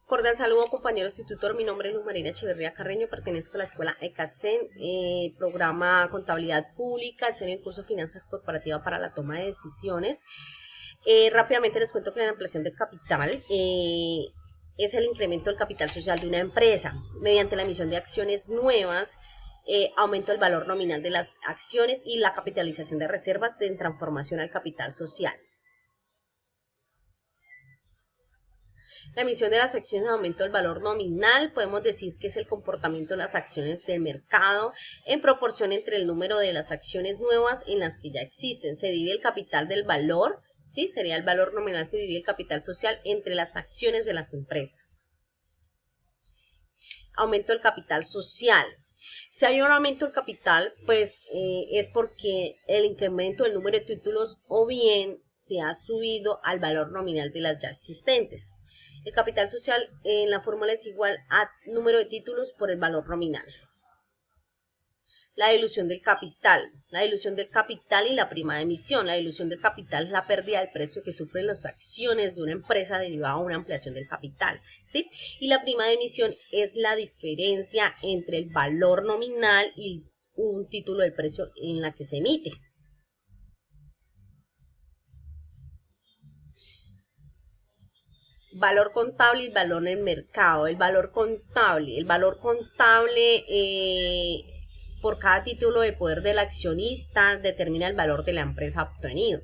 Cordial saludo, compañeros y tutor. Mi nombre es Luz Marina Echeverría Carreño, pertenezco a la escuela ECACEN, programa Contabilidad Pública, estoy en el curso Finanzas Corporativas para la toma de decisiones. Rápidamente les cuento que la ampliación de capital es el incremento del capital social de una empresa mediante la emisión de acciones nuevas, aumento del valor nominal de las acciones y la capitalización de reservas de transformación al capital social. La emisión de las acciones aumento del valor nominal, podemos decir que es el comportamiento de las acciones del mercado en proporción entre el número de las acciones nuevas en las que ya existen. Se divide el capital del valor, ¿sí? Sería el valor nominal, se divide el capital social entre las acciones de las empresas. Aumento del capital social. Si hay un aumento del capital, pues es porque el incremento del número de títulos o bien se ha subido al valor nominal de las ya existentes. El capital social en la fórmula es igual a número de títulos por el valor nominal. La dilución del capital. La dilución del capital y la prima de emisión. La dilución del capital es la pérdida del precio que sufren las acciones de una empresa derivada a una ampliación del capital, ¿sí? Y la prima de emisión es la diferencia entre el valor nominal y un título del precio en la que se emite. Valor contable y valor en el mercado. El valor contable por cada título de poder del accionista determina el valor de la empresa obtenido.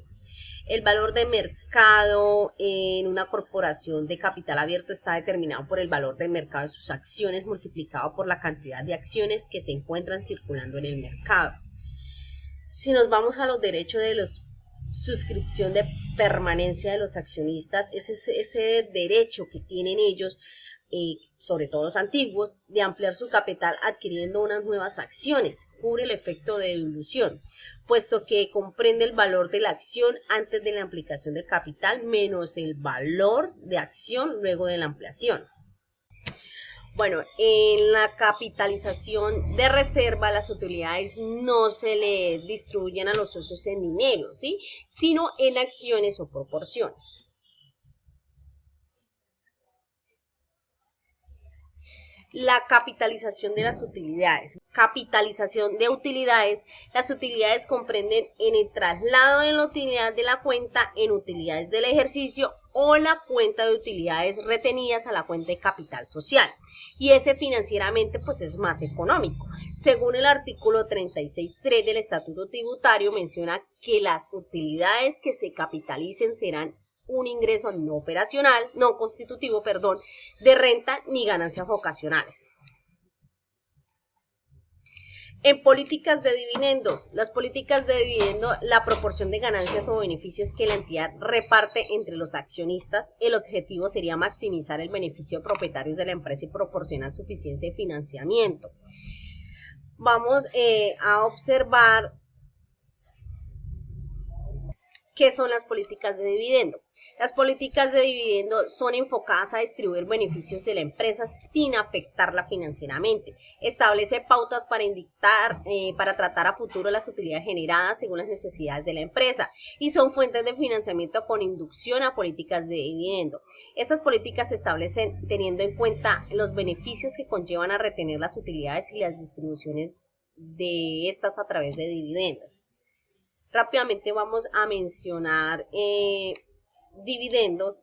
El valor de mercado en una corporación de capital abierto está determinado por el valor del mercado de sus acciones multiplicado por la cantidad de acciones que se encuentran circulando en el mercado. Si nos vamos a los derechos de los suscripción de permanencia de los accionistas, es ese derecho que tienen ellos, sobre todo los antiguos, de ampliar su capital adquiriendo unas nuevas acciones, cubre el efecto de dilución, puesto que comprende el valor de la acción antes de la aplicación del capital menos el valor de acción luego de la ampliación. Bueno, en la capitalización de reserva, las utilidades no se le distribuyen a los socios en dinero, ¿sí? Sino en acciones o proporciones. La capitalización de las utilidades. Capitalización de utilidades. Las utilidades comprenden en el traslado de la utilidad de la cuenta en utilidades del ejercicio o la cuenta de utilidades retenidas a la cuenta de capital social. Y ese financieramente pues es más económico. Según el artículo 36.3 del Estatuto Tributario menciona que las utilidades que se capitalicen serán un ingreso no constitutivo, de renta ni ganancias ocasionales. En políticas de dividendos, las políticas de dividendo, la proporción de ganancias o beneficios que la entidad reparte entre los accionistas, el objetivo sería maximizar el beneficio de propietarios de la empresa y proporcionar suficiencia de financiamiento. Vamos a observar ¿qué son las políticas de dividendo? Las políticas de dividendo son enfocadas a distribuir beneficios de la empresa sin afectarla financieramente. Establece pautas para tratar a futuro las utilidades generadas según las necesidades de la empresa y son fuentes de financiamiento con inducción a políticas de dividendo. Estas políticas se establecen teniendo en cuenta los beneficios que conllevan a retener las utilidades y las distribuciones de estas a través de dividendos. Rápidamente vamos a mencionar dividendos.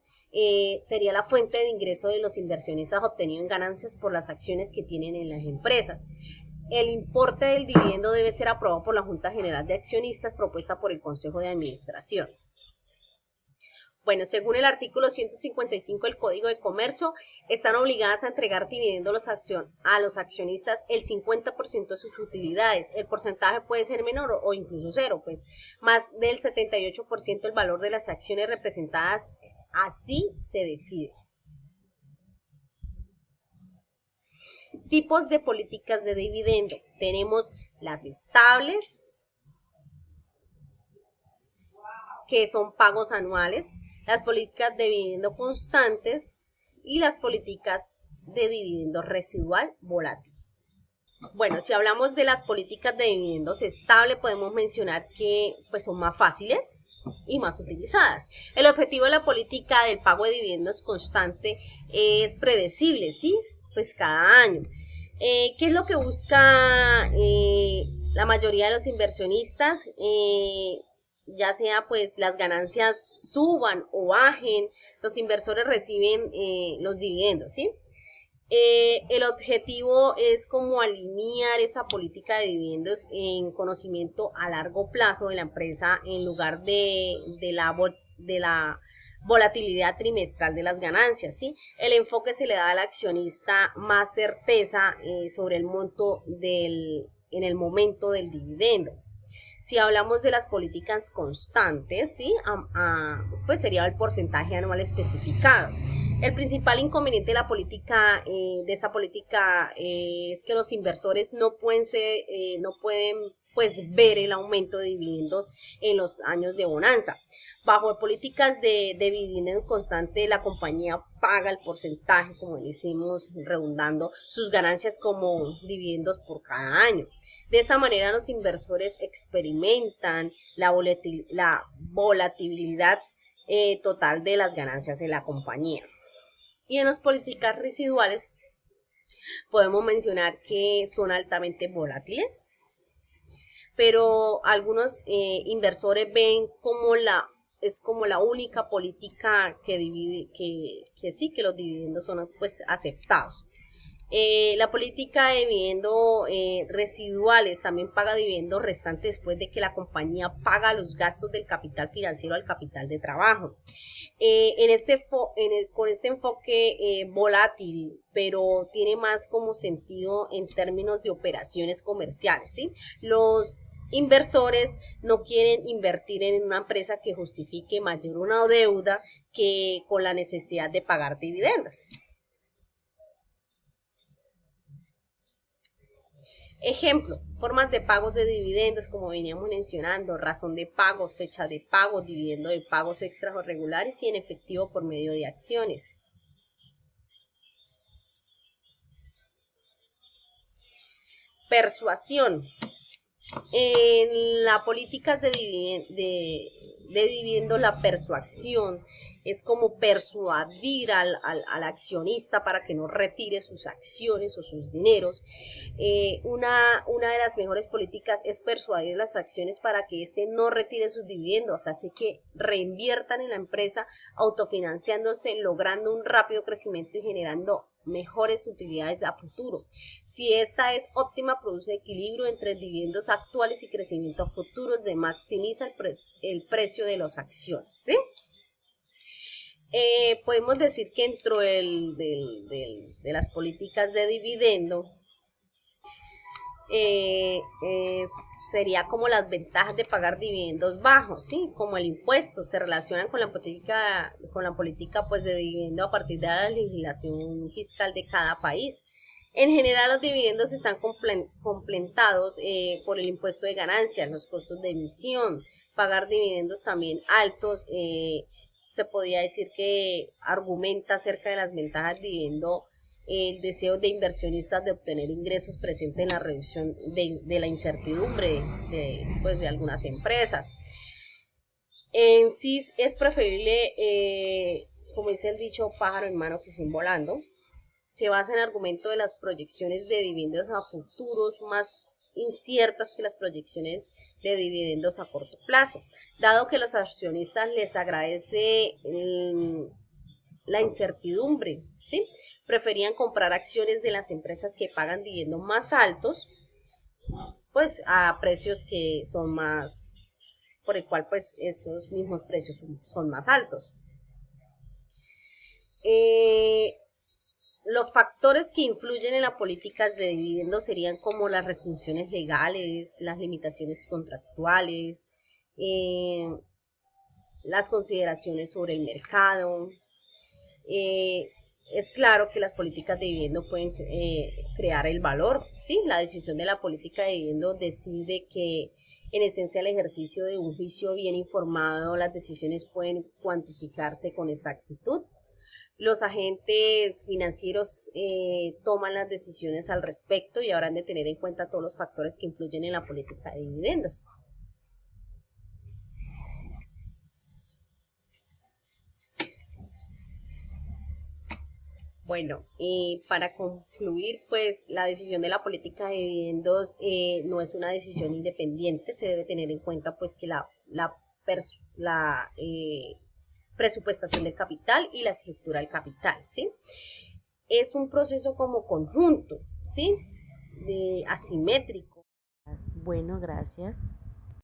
Sería la fuente de ingreso de los inversionistas obtenido en ganancias por las acciones que tienen en las empresas. El importe del dividendo debe ser aprobado por la Junta General de Accionistas propuesta por el Consejo de Administración. Bueno, según el artículo 155 del Código de Comercio, están obligadas a entregar dividendos a los accionistas el 50% de sus utilidades. El porcentaje puede ser menor o incluso cero, pues más del 78% del valor de las acciones representadas, así se decide. Tipos de políticas de dividendo. Tenemos las estables, que son pagos anuales, las políticas de dividendo constantes y las políticas de dividendo residual volátil. Bueno, si hablamos de las políticas de dividendos estable, podemos mencionar que pues son más fáciles, y más utilizadas. El objetivo de la política del pago de dividendos constante es predecible, ¿sí? Pues cada año. ¿Qué es lo que busca la mayoría de los inversionistas? Ya sea pues las ganancias suban o bajen, los inversores reciben los dividendos, ¿sí? El objetivo es como alinear esa política de dividendos en conocimiento a largo plazo de la empresa en lugar de la volatilidad trimestral de las ganancias, ¿sí? El enfoque se le da al accionista más certeza sobre el monto en el momento del dividendo. Si hablamos de las políticas constantes, ¿sí? Pues sería el porcentaje anual especificado. El principal inconveniente de la política, de esta política, es que los inversores no pueden pues ver el aumento de dividendos en los años de bonanza. Bajo políticas de dividendo constante, la compañía paga el porcentaje, como decimos, redundando, sus ganancias como dividendos por cada año. De esa manera, los inversores experimentan la volatilidad total de las ganancias de la compañía. Y en las políticas residuales, podemos mencionar que son altamente volátiles, pero algunos inversores ven como es como la única política que divide, que los dividendos son pues aceptados. La política de dividendos residuales también paga dividendos restantes después de que la compañía paga los gastos del capital financiero al capital de trabajo. Con este enfoque volátil, pero tiene más como sentido en términos de operaciones comerciales, ¿sí? Los inversores no quieren invertir en una empresa que justifique mayor una deuda que con la necesidad de pagar dividendos. Ejemplo, formas de pagos de dividendos, como veníamos mencionando, razón de pagos, fecha de pago, dividendo de pagos extras o regulares y en efectivo por medio de acciones. Persuasión. En la política de dividendo, la persuasión es como persuadir al accionista para que no retire sus acciones o sus dineros. Una de las mejores políticas es persuadir las acciones para que éste no retire sus dividendos, así que reinviertan en la empresa autofinanciándose, logrando un rápido crecimiento y generando mejores utilidades a futuro. Si esta es óptima, produce equilibrio entre dividendos actuales y crecimientos futuros, de maximiza el precio de las acciones, ¿sí? Podemos decir que dentro de las políticas de dividendo sería como las ventajas de pagar dividendos bajos, ¿sí? Como el impuesto, se relacionan con la política pues de dividendo a partir de la legislación fiscal de cada país. En general, los dividendos están complementados por el impuesto de ganancias, los costos de emisión, pagar dividendos también altos. Se podría decir que argumenta acerca de las ventajas del dividendo el deseo de inversionistas de obtener ingresos presente en la reducción de la incertidumbre de algunas empresas. En sí es preferible, como dice el dicho, pájaro en mano que sin volando. Se basa en el argumento de las proyecciones de dividendos a futuros más inciertas que las proyecciones de dividendos a corto plazo, dado que a los accionistas les agradece la incertidumbre, ¿sí? Preferían comprar acciones de las empresas que pagan dividendos más altos, pues a precios que son más, por el cual pues esos mismos precios son más altos. Los factores que influyen en las políticas de dividendos serían como las restricciones legales, las limitaciones contractuales, las consideraciones sobre el mercado. Es claro que las políticas de dividendo pueden crear el valor, ¿sí? La decisión de la política de dividendo decide que en esencia el ejercicio de un juicio bien informado, las decisiones pueden cuantificarse con exactitud. Los agentes financieros toman las decisiones al respecto y habrán de tener en cuenta todos los factores que influyen en la política de dividendos. Bueno, para concluir, pues la decisión de la política de dividendos no es una decisión independiente, se debe tener en cuenta pues que la presupuestación del capital y la estructura del capital, ¿sí? Es un proceso como conjunto, ¿sí? De asimétrico. Bueno, gracias.